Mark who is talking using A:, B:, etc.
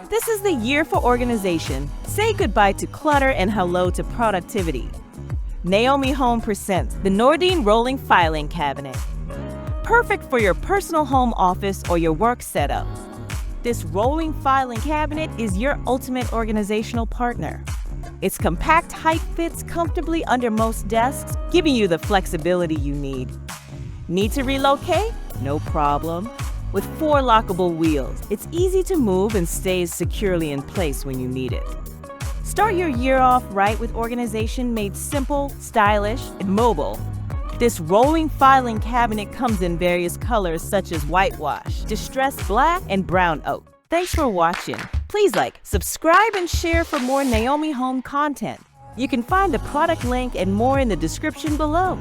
A: This is the year for organization. Say goodbye to clutter and hello to productivity. Naomi Home presents the Nordine Rolling Filing Cabinet. Perfect for your personal home office or your work setup. This rolling filing cabinet is your ultimate organizational partner. Its compact height fits comfortably under most desks, giving you the flexibility you need. Need to relocate? No problem. With 4 lockable wheels, it's easy to move and stays securely in place when you need it. Start your year off right with organization made simple, stylish, and mobile. This rolling filing cabinet comes in various colors such as whitewash, distressed black, and brown oak. Thanks for watching. Please like, subscribe, and share for more Naomi Home content. You can find the product link and more in the description below.